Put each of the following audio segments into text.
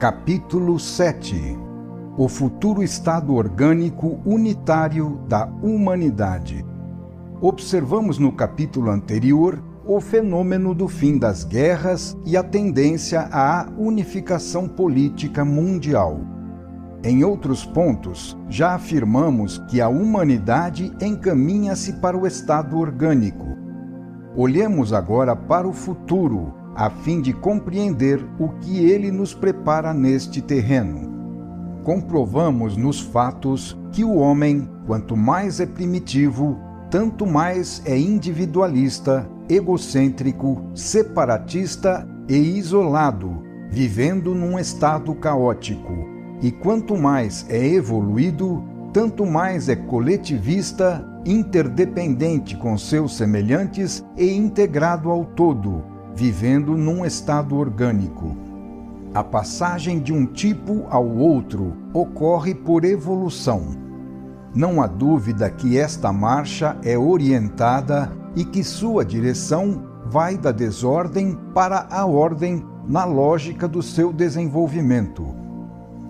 Capítulo 7. O futuro estado orgânico unitário da humanidade. Observamos no capítulo anterior o fenômeno do fim das guerras e a tendência à unificação política mundial. Em outros pontos, já afirmamos que a humanidade encaminha-se para o estado orgânico. Olhemos agora para o futuro, a fim de compreender o que ele nos prepara neste terreno. Comprovamos nos fatos que o homem, quanto mais é primitivo, tanto mais é individualista, egocêntrico, separatista e isolado, vivendo num estado caótico. E quanto mais é evoluído, tanto mais é coletivista, interdependente com seus semelhantes e integrado ao todo, vivendo num estado orgânico. A passagem de um tipo ao outro ocorre por evolução. Não há dúvida que esta marcha é orientada e que sua direção vai da desordem para a ordem na lógica do seu desenvolvimento.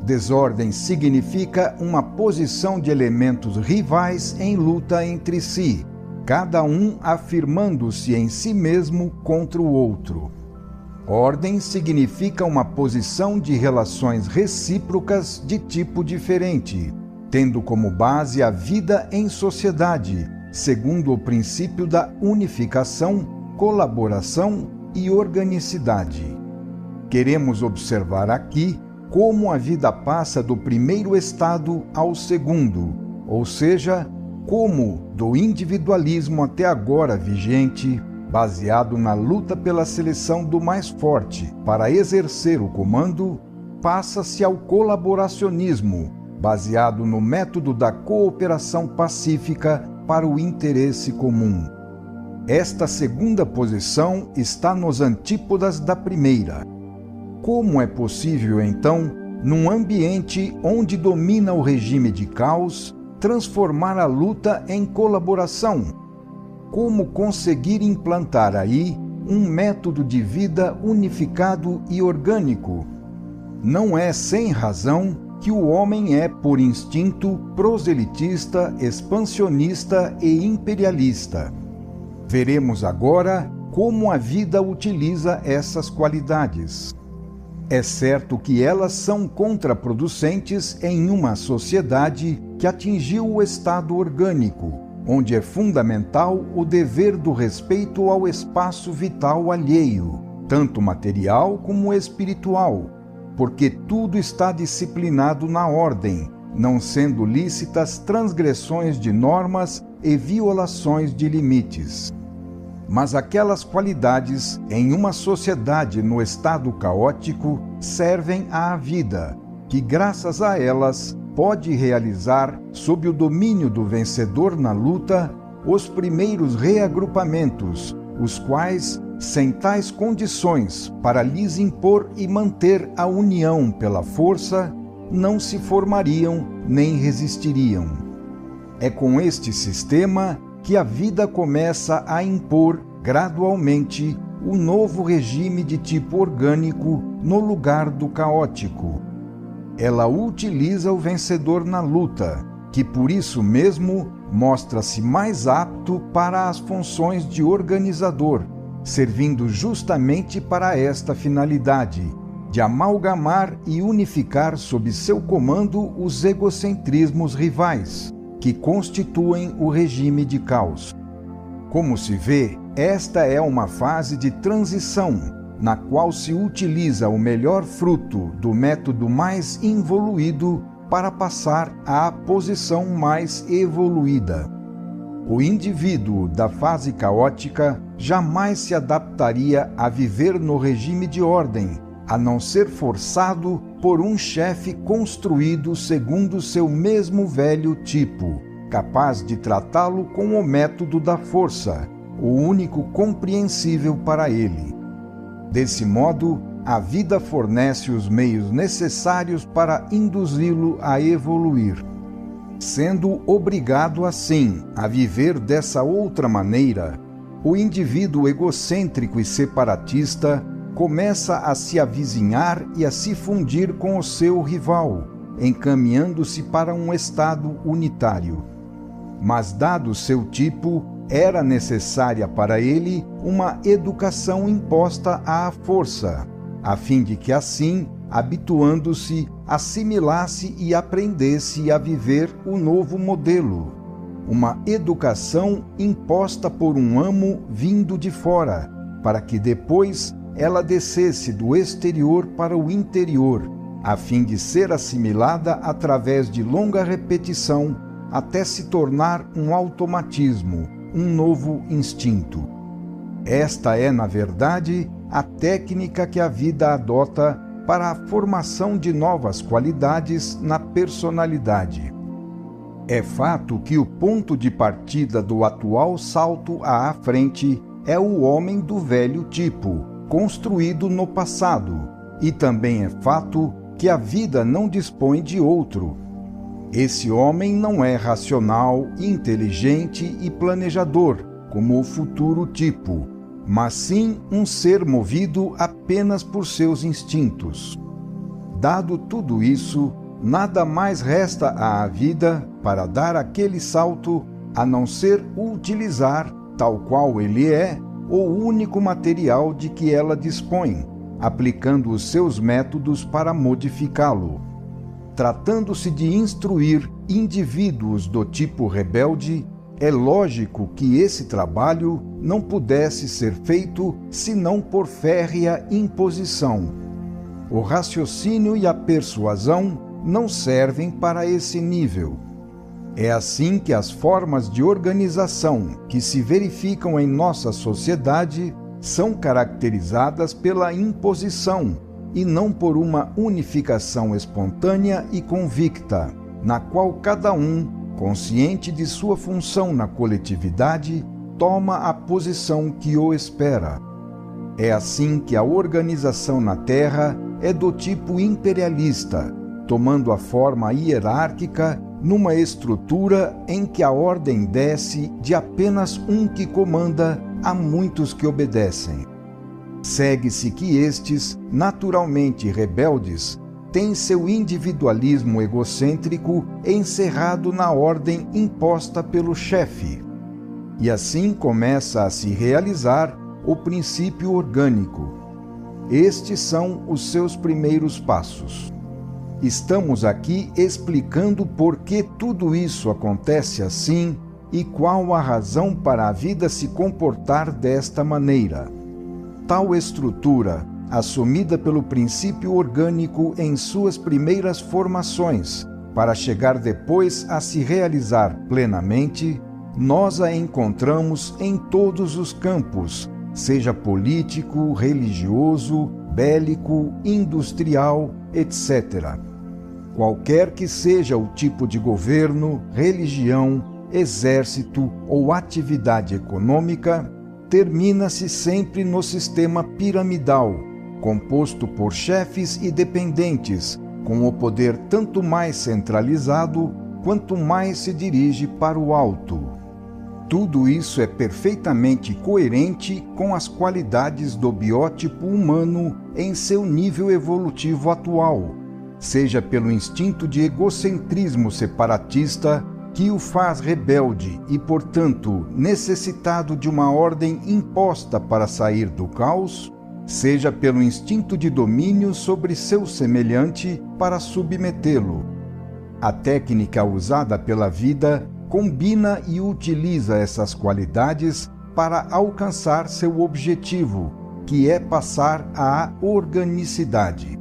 Desordem significa uma posição de elementos rivais em luta entre si, cada um afirmando-se em si mesmo contra o outro. Ordem significa uma posição de relações recíprocas de tipo diferente, tendo como base a vida em sociedade, segundo o princípio da unificação, colaboração e organicidade. Queremos observar aqui como a vida passa do primeiro estado ao segundo, ou seja, como do individualismo até agora vigente, baseado na luta pela seleção do mais forte para exercer o comando, passa-se ao colaboracionismo, baseado no método da cooperação pacífica para o interesse comum. Esta segunda posição está nos antípodas da primeira. Como é possível, então, num ambiente onde domina o regime de caos, transformar a luta em colaboração? Como conseguir implantar aí um método de vida unificado e orgânico? Não é sem razão que o homem é, por instinto, proselitista, expansionista e imperialista. Veremos agora como a vida utiliza essas qualidades. É certo que elas são contraproducentes em uma sociedade que atingiu o estado orgânico, onde é fundamental o dever do respeito ao espaço vital alheio, tanto material como espiritual, porque tudo está disciplinado na ordem, não sendo lícitas transgressões de normas e violações de limites. Mas aquelas qualidades, em uma sociedade no estado caótico, servem à vida, que graças a elas pode realizar, sob o domínio do vencedor na luta, os primeiros reagrupamentos, os quais, sem tais condições para lhes impor e manter a união pela força, não se formariam nem resistiriam. É com este sistema que a vida começa a impor gradualmente o novo regime de tipo orgânico no lugar do caótico. Ela utiliza o vencedor na luta, que por isso mesmo mostra-se mais apto para as funções de organizador, servindo justamente para esta finalidade, de amalgamar e unificar sob seu comando os egocentrismos rivais, que constituem o regime de caos. Como se vê, esta é uma fase de transição, na qual se utiliza o melhor fruto do método mais involuído para passar à posição mais evoluída. O indivíduo da fase caótica jamais se adaptaria a viver no regime de ordem, a não ser forçado por um chefe construído segundo seu mesmo velho tipo, capaz de tratá-lo com o método da força, o único compreensível para ele. Desse modo, a vida fornece os meios necessários para induzi-lo a evoluir. Sendo obrigado, assim, a viver dessa outra maneira, o indivíduo egocêntrico e separatista começa a se avizinhar e a se fundir com o seu rival, encaminhando-se para um estado unitário. Mas, dado seu tipo, era necessária para ele uma educação imposta à força, a fim de que assim, habituando-se, assimilasse e aprendesse a viver o novo modelo. Uma educação imposta por um amo vindo de fora, para que depois ela descesse do exterior para o interior, a fim de ser assimilada através de longa repetição, até se tornar um automatismo, um novo instinto. Esta é, na verdade, a técnica que a vida adota para a formação de novas qualidades na personalidade. É fato que o ponto de partida do atual salto à frente é o homem do velho tipo, construído no passado, e também é fato que a vida não dispõe de outro. Esse homem não é racional, inteligente e planejador, como o futuro tipo, mas sim um ser movido apenas por seus instintos. Dado tudo isso, nada mais resta à vida para dar aquele salto a não ser utilizar, tal qual ele é, o único material de que ela dispõe, aplicando os seus métodos para modificá-lo. Tratando-se de instruir indivíduos do tipo rebelde, é lógico que esse trabalho não pudesse ser feito senão por férrea imposição. O raciocínio e a persuasão não servem para esse nível. É assim que as formas de organização que se verificam em nossa sociedade são caracterizadas pela imposição e não por uma unificação espontânea e convicta, na qual cada um, consciente de sua função na coletividade, toma a posição que o espera. É assim que a organização na Terra é do tipo imperialista, tomando a forma hierárquica numa estrutura em que a ordem desce de apenas um que comanda a muitos que obedecem. Segue-se que estes, naturalmente rebeldes, têm seu individualismo egocêntrico encerrado na ordem imposta pelo chefe. E assim começa a se realizar o princípio orgânico. Estes são os seus primeiros passos. Estamos aqui explicando por que tudo isso acontece assim e qual a razão para a vida se comportar desta maneira. Tal estrutura, assumida pelo princípio orgânico em suas primeiras formações, para chegar depois a se realizar plenamente, nós a encontramos em todos os campos, seja político, religioso, bélico, industrial, etc. Qualquer que seja o tipo de governo, religião, exército ou atividade econômica, termina-se sempre no sistema piramidal, composto por chefes e dependentes, com o poder tanto mais centralizado quanto mais se dirige para o alto. Tudo isso é perfeitamente coerente com as qualidades do biótipo humano em seu nível evolutivo atual, seja pelo instinto de egocentrismo separatista que o faz rebelde e, portanto, necessitado de uma ordem imposta para sair do caos, seja pelo instinto de domínio sobre seu semelhante para submetê-lo. A técnica usada pela vida combina e utiliza essas qualidades para alcançar seu objetivo, que é passar à organicidade.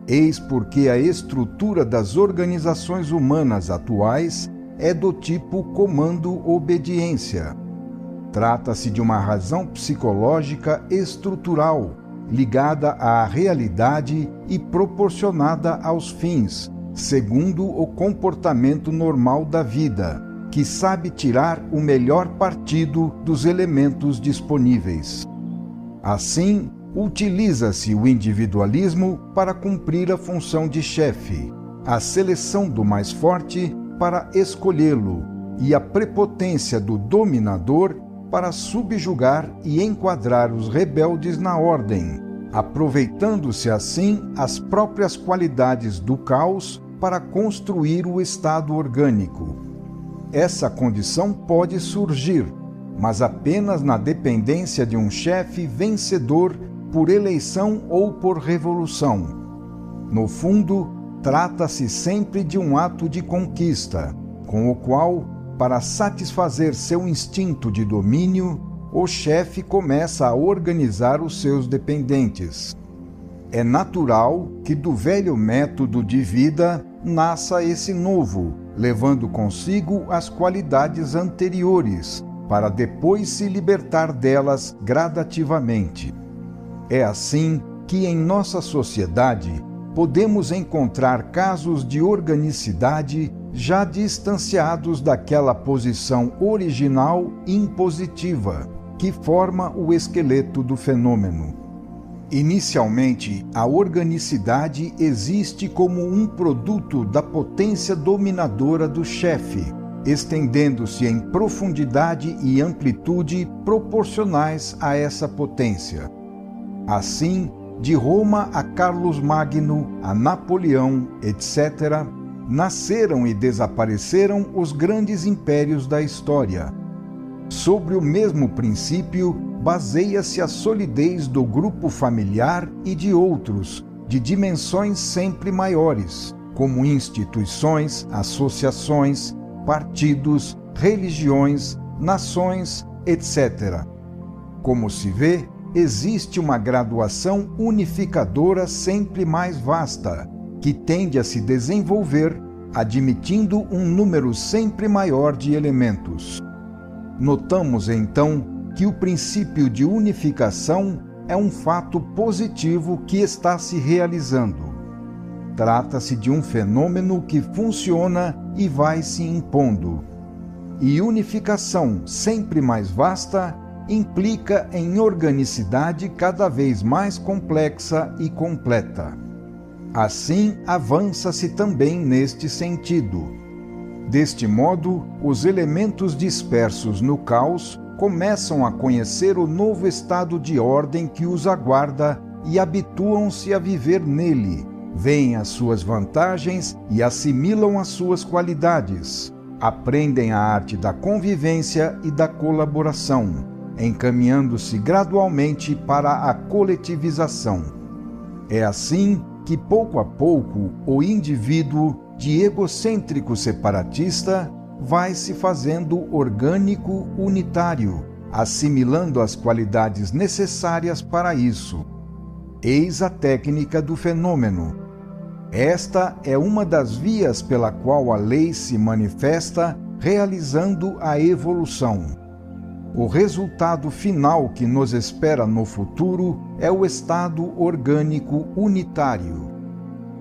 Eis porque a estrutura das organizações humanas atuais é do tipo comando-obediência. Trata-se de uma razão psicológica estrutural, ligada à realidade e proporcionada aos fins, segundo o comportamento normal da vida, que sabe tirar o melhor partido dos elementos disponíveis. Assim, utiliza-se o individualismo para cumprir a função de chefe, a seleção do mais forte para escolhê-lo e a prepotência do dominador para subjugar e enquadrar os rebeldes na ordem, aproveitando-se assim as próprias qualidades do caos para construir o estado orgânico. Essa condição pode surgir, mas apenas na dependência de um chefe vencedor por eleição ou por revolução. No fundo, trata-se sempre de um ato de conquista, com o qual, para satisfazer seu instinto de domínio, o chefe começa a organizar os seus dependentes. É natural que do velho método de vida nasça esse novo, levando consigo as qualidades anteriores, para depois se libertar delas gradativamente. É assim que em nossa sociedade podemos encontrar casos de organicidade já distanciados daquela posição original impositiva, que forma o esqueleto do fenômeno. Inicialmente, a organicidade existe como um produto da potência dominadora do chefe, estendendo-se em profundidade e amplitude proporcionais a essa potência. Assim, de Roma a Carlos Magno, a Napoleão, etc., nasceram e desapareceram os grandes impérios da história. Sobre o mesmo princípio, baseia-se a solidez do grupo familiar e de outros, de dimensões sempre maiores, como instituições, associações, partidos, religiões, nações, etc. Como se vê, existe uma graduação unificadora sempre mais vasta, que tende a se desenvolver, admitindo um número sempre maior de elementos. Notamos, então, que o princípio de unificação é um fato positivo que está se realizando. Trata-se de um fenômeno que funciona e vai se impondo. E unificação sempre mais vasta implica em organicidade cada vez mais complexa e completa. Assim, avança-se também neste sentido. Deste modo, os elementos dispersos no caos começam a conhecer o novo estado de ordem que os aguarda e habituam-se a viver nele, veem as suas vantagens e assimilam as suas qualidades, aprendem a arte da convivência e da colaboração, encaminhando-se gradualmente para a coletivização. É assim que, pouco a pouco, o indivíduo, de egocêntrico separatista, vai se fazendo orgânico unitário, assimilando as qualidades necessárias para isso. Eis a técnica do fenômeno. Esta é uma das vias pela qual a lei se manifesta, realizando a evolução. O resultado final que nos espera no futuro é o estado orgânico unitário.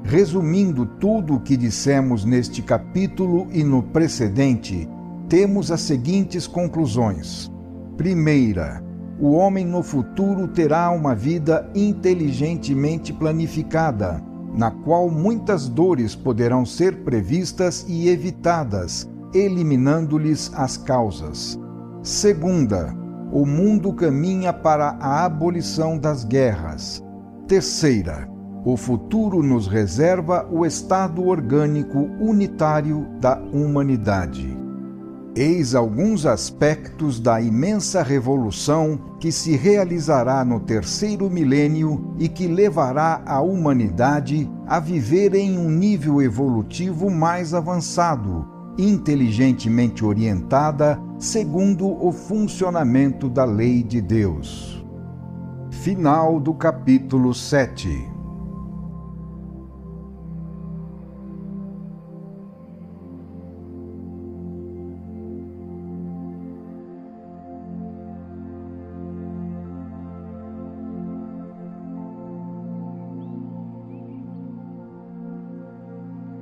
Resumindo tudo o que dissemos neste capítulo e no precedente, temos as seguintes conclusões. Primeira, o homem no futuro terá uma vida inteligentemente planificada, na qual muitas dores poderão ser previstas e evitadas, eliminando-lhes as causas. Segunda, o mundo caminha para a abolição das guerras. Terceira, o futuro nos reserva o estado orgânico unitário da humanidade. Eis alguns aspectos da imensa revolução que se realizará no terceiro milênio e que levará a humanidade a viver em um nível evolutivo mais avançado, inteligentemente orientada segundo o funcionamento da lei de Deus. Final do capítulo 7.